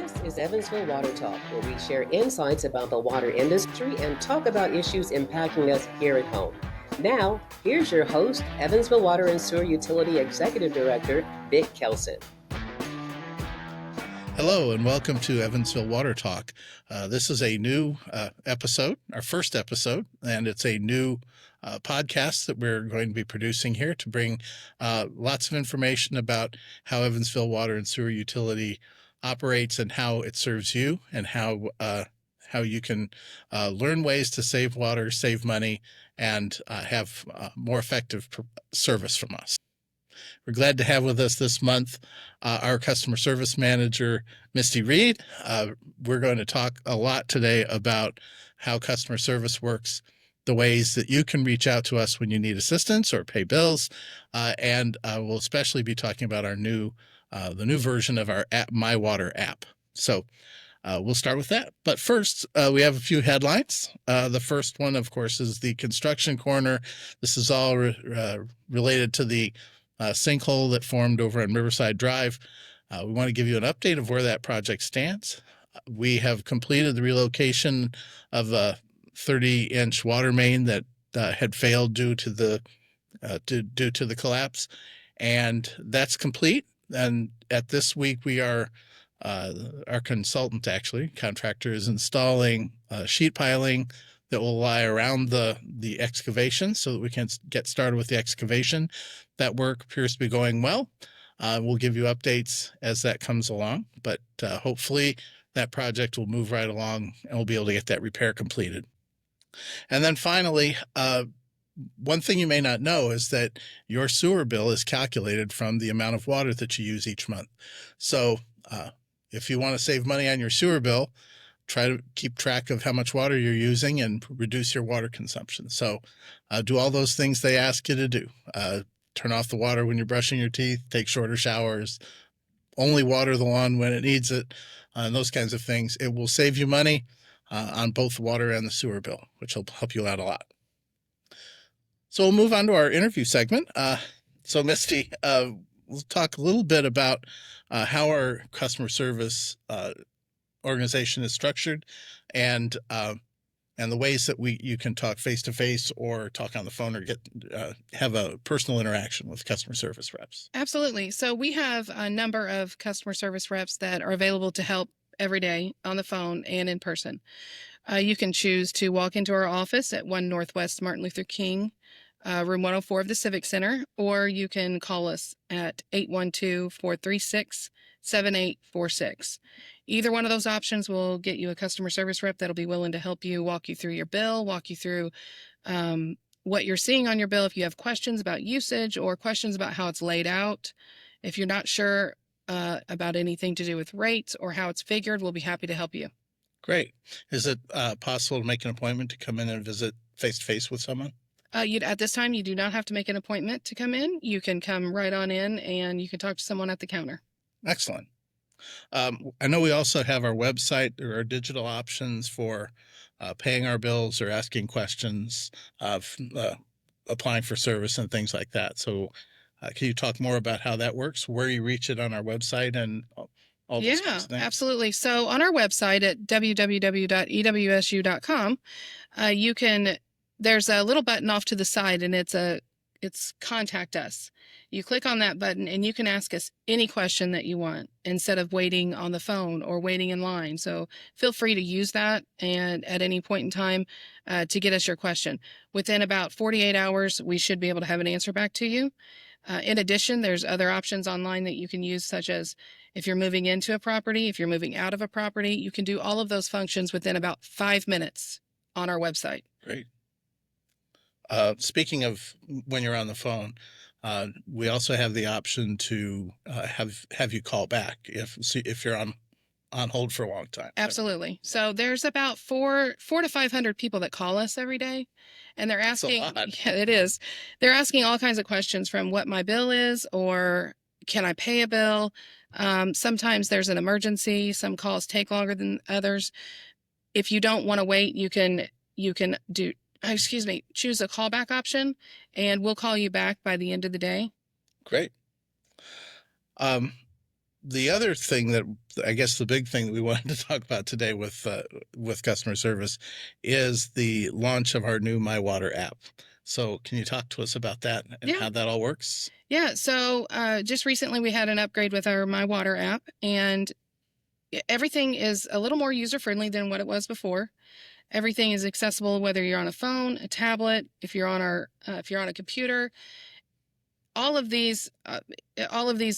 This is Evansville Water Talk, where we share insights about the water industry and talk about issues impacting us here at home. Now, here's your host, Evansville Water and Sewer Utility Executive Director, Vic Kelson. Hello and welcome to Evansville Water Talk. This is a new episode, our first episode, and it's a new podcast that we're going to be producing here to bring lots of information about how Evansville Water and Sewer Utility operates and how it serves you, and how you can learn ways to save water, save money, and have more effective service from us. We're glad to have with us this month our customer service manager, Misty Reed. We're going to talk a lot today about how customer service works, the ways that you can reach out to us when you need assistance or pay bills, and we'll especially be talking about our the new version of our app, MyWater app. So we'll start with that. But first, we have a few headlines. The first one, of course, is the construction corner. This is all related to the sinkhole that formed over on Riverside Drive. We want to give you an update of where that project stands. We have completed the relocation of a 30-inch water main that had failed due to the collapse, and that's complete. And at this week, we are our contractor is installing sheet piling that will lie around the excavation so that we can get started with the excavation. That work appears to be going well. We'll give you updates as that comes along, but hopefully that project will move right along and we'll be able to get that repair completed. And then finally, one thing you may not know is that your sewer bill is calculated from the amount of water that you use each month. So if you want to save money on your sewer bill, try to keep track of how much water you're using and reduce your water consumption. So do all those things they ask you to do. Turn off the water when you're brushing your teeth, take shorter showers, only water the lawn when it needs it, and those kinds of things. It will save you money on both the water and the sewer bill, which will help you out a lot. So we'll move on to our interview segment. So Misty, we'll talk a little bit about how our customer service organization is structured, and the ways that you can talk face to face or talk on the phone or have a personal interaction with customer service reps. Absolutely. So we have a number of customer service reps that are available to help every day on the phone and in person. You can choose to walk into our office at 1 Northwest Martin Luther King, room 104 of the Civic Center, or you can call us at 812-436-7846. Either one of those options will get you a customer service rep that'll be willing to help you, walk you through your bill, walk you through what you're seeing on your bill. If you have questions about usage or questions about how it's laid out, if you're not sure about anything to do with rates or how it's figured, we'll be happy to help you. Great. Is it possible to make an appointment to come in and visit face-to-face with someone? At this time, you do not have to make an appointment to come in. You can come right on in and you can talk to someone at the counter. Excellent. I know we also have our website. There are digital options for paying our bills or asking questions, applying for service and things like that. So can you talk more about how that works, where you reach it on our website and all those kinds of things? Absolutely. So on our website at www.ewsu.com, there's a little button off to the side, and it's contact us. You click on that button and you can ask us any question that you want instead of waiting on the phone or waiting in line. So feel free to use that and at any point in time to get us your question. Within about 48 hours, we should be able to have an answer back to you. In addition, there's other options online that you can use, such as if you're moving into a property, if you're moving out of a property, you can do all of those functions within about 5 minutes on our website. Great. Speaking of when you're on the phone, we also have the option to have you call back if you're on hold for a long time. Absolutely. So there's about 400 to 500 people that call us every day, and they're asking. That's a lot. Yeah, it is. They're asking all kinds of questions, from what my bill is, or can I pay a bill? Sometimes there's an emergency. Some calls take longer than others. If you don't want to wait, you can choose a callback option, and we'll call you back by the end of the day. Great. the other thing that I guess the big thing that we wanted to talk about today with customer service is the launch of our new MyWater app. So can you talk to us about that and Yeah. how that all works? Yeah. So just recently we had an upgrade with our MyWater app, and everything is a little more user friendly than what it was before. Everything is accessible whether you're on a phone, a tablet, if you're on a computer. All of these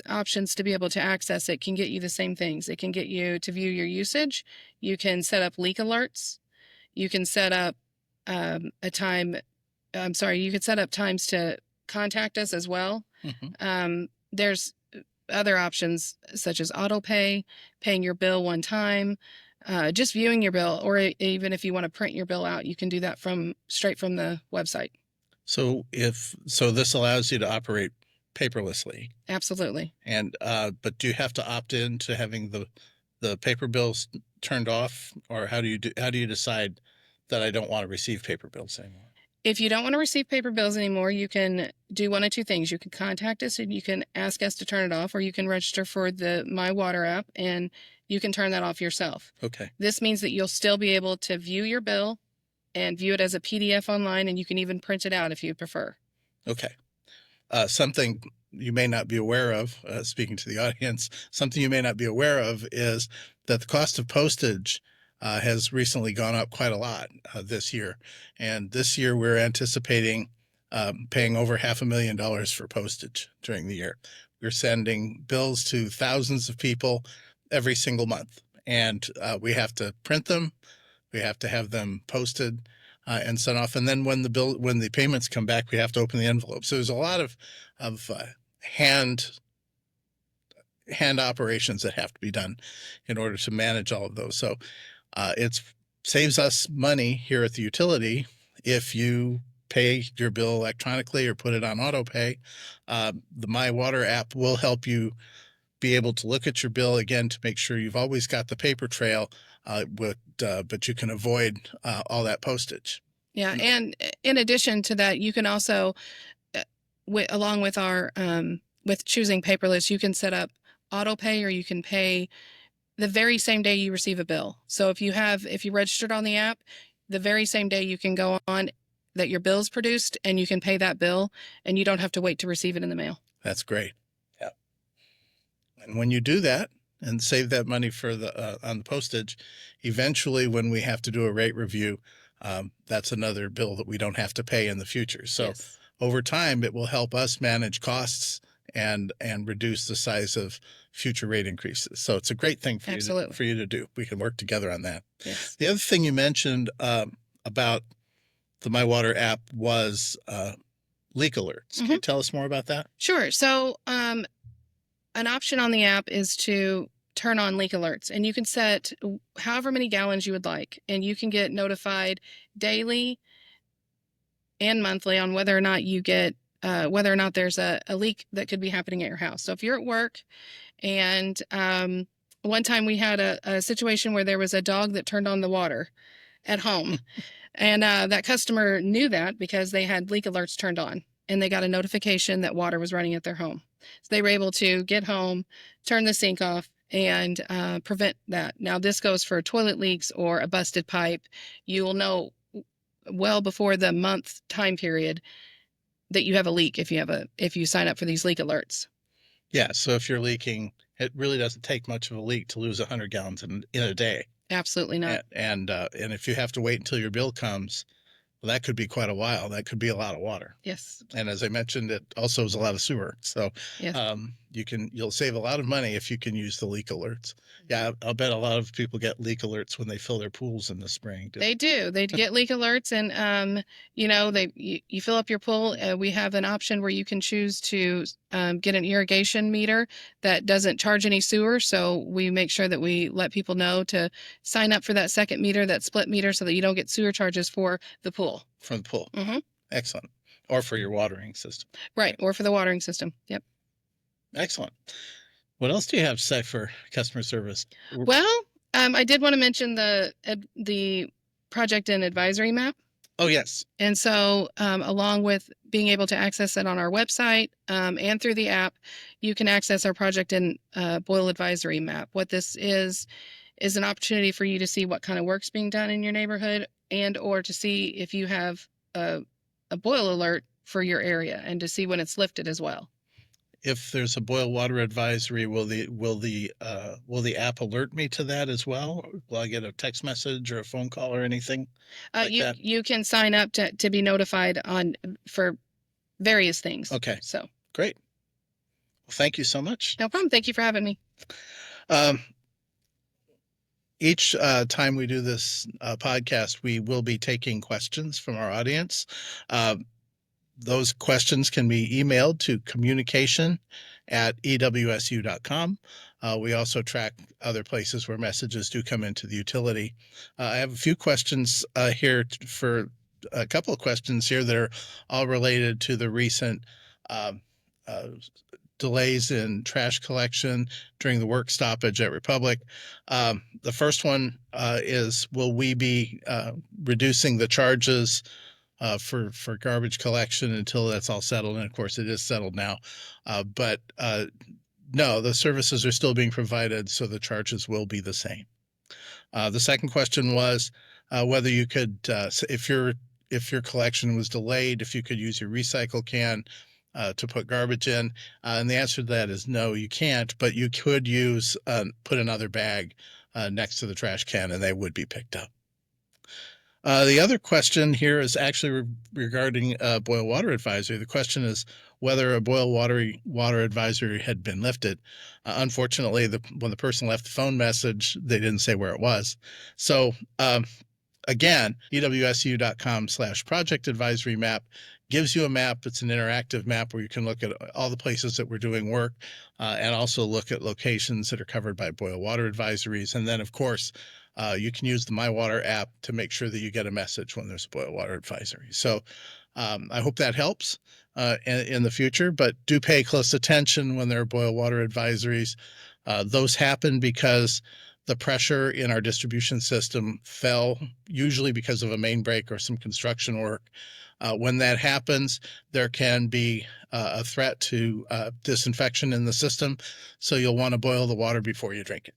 options to be able to access it can get you the same things. It can get you to view your usage. You can set up leak alerts. You can set up a time. I'm sorry. You can set up times to contact us as well. There's other options such as auto pay, paying your bill one time, just viewing your bill, or even if you want to print your bill out, you can do that straight from the website. So this allows you to operate paperlessly. Absolutely. And but do you have to opt in to having the paper bills turned off, or how do you decide that I don't want to receive paper bills anymore? If you don't want to receive paper bills anymore, you can do one of two things. You can contact us and you can ask us to turn it off, or you can register for the MyWater app and you can turn that off yourself. Okay. This means that you'll still be able to view your bill and view it as a PDF online, and you can even print it out if you prefer. Okay. Something you may not be aware of, speaking to the audience, something you may not be aware of is that the cost of postage has recently gone up quite a lot this year. And this year we're anticipating paying over $500,000 for postage during the year. We're sending bills to thousands of people every single month, and we have to print them. We have to have them posted and sent off. And then when the payments come back, we have to open the envelope. So there's a lot of hand operations that have to be done in order to manage all of those. So it saves us money here at the utility if you pay your bill electronically or put it on auto pay. The MyWater app will help you be able to look at your bill again to make sure you've always got the paper trail, but you can avoid all that postage. Yeah, and in addition to that, you can also, along with our with choosing paperless, you can set up auto pay, or you can pay the very same day you receive a bill. So if you registered on the app, the very same day you can go on that your bill's produced and you can pay that bill, and you don't have to wait to receive it in the mail. That's great. Yeah. And when you do that and save that money for on the postage, eventually when we have to do a rate review, that's another bill that we don't have to pay in the future. So Yes. Over time, it will help us manage costs and reduce the size of future rate increases. So it's a great thing for you to do. We can work together on that. Yes. The other thing you mentioned about the MyWater app was leak alerts. Can you tell us more about that? Sure. So an option on the app is to turn on leak alerts, and you can set however many gallons you would like, and you can get notified daily and monthly on whether or not there's a leak that could be happening at your house. So if you're at work, and one time we had a situation where there was a dog that turned on the water at home, and that customer knew that because they had leak alerts turned on, and they got a notification that water was running at their home. So they were able to get home, turn the sink off, and prevent that. Now, this goes for toilet leaks or a busted pipe. You will know well before the month time period that you have a leak if you sign up for these leak alerts. Yeah. So if you're leaking, it really doesn't take much of a leak to lose 100 gallons in a day. Absolutely not. And if you have to wait until your bill comes, well, that could be quite a while. That could be a lot of water. Yes. And as I mentioned, it also is a lot of sewer. So yes. You'll save a lot of money if you can use the leak alerts. Yeah, I'll bet a lot of people get leak alerts when they fill their pools in the spring. They do. They get leak alerts, and you fill up your pool. We have an option where you can choose to get an irrigation meter that doesn't charge any sewer. So we make sure that we let people know to sign up for that second meter, that split meter, so that you don't get sewer charges for the pool. From the pool. Mm-hmm. Excellent. Or for your watering system. Right. Or for the watering system. Yep. Excellent. What else do you have to say for customer service? Well, I did want to mention the project and advisory map. Oh, yes. And so along with being able to access it on our website and through the app, you can access our project and boil advisory map. What this is an opportunity for you to see what kind of work's being done in your neighborhood, and or to see if you have a boil alert for your area, and to see when it's lifted as well. If there's a boil water advisory, will the app alert me to that as well? Will I get a text message or a phone call or anything like that? You can sign up to be notified for various things. Okay. So Great. Well, thank you so much. no problem. Thank you for having me. Each time we do this podcast, we will be taking questions from our audience. Those questions can be emailed to communication@ewsu.com. We also track other places where messages do come into the utility. I have a few questions here for a couple of questions here that are all related to the recent delays in trash collection during the work stoppage at Republic. The first one is, will we be reducing the charges for garbage collection until that's all settled? And of course, it is settled now. But no, the services are still being provided, so the charges will be the same. The second question was whether you could, if your collection was delayed, if you could use your recycle can to put garbage in. And the answer to that is no, you can't, but you could put another bag next to the trash can, and they would be picked up. The other question here is actually regarding boil water advisory. The question is whether a boil water advisory had been lifted. Unfortunately, when the person left the phone message, they didn't say where it was. So again, EWSU.com/project advisory map gives you a map. It's an interactive map where you can look at all the places that we're doing work and also look at locations that are covered by boil water advisories. And then, of course, you can use the MyWater app to make sure that you get a message when there's a boil water advisory. So I hope that helps in the future, but do pay close attention when there are boil water advisories. Those happen because the pressure in our distribution system fell, usually because of a main break or some construction work. When that happens, there can be a threat to disinfection in the system, so you'll want to boil the water before you drink it.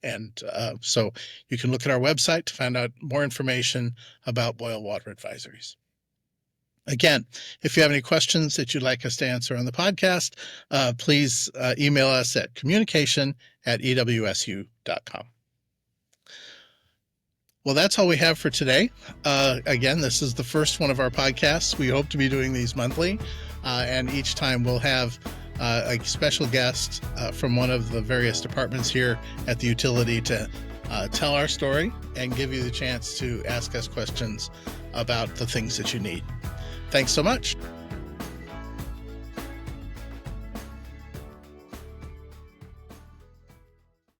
And so you can look at our website to find out more information about boil water advisories. Again, if you have any questions that you'd like us to answer on the podcast, please email us at communication@ewsu.com. Well, that's all we have for today. Again, this is the first one of our podcasts. We hope to be doing these monthly, and each time we'll have a special guest from one of the various departments here at the utility to tell our story and give you the chance to ask us questions about the things that you need. Thanks so much.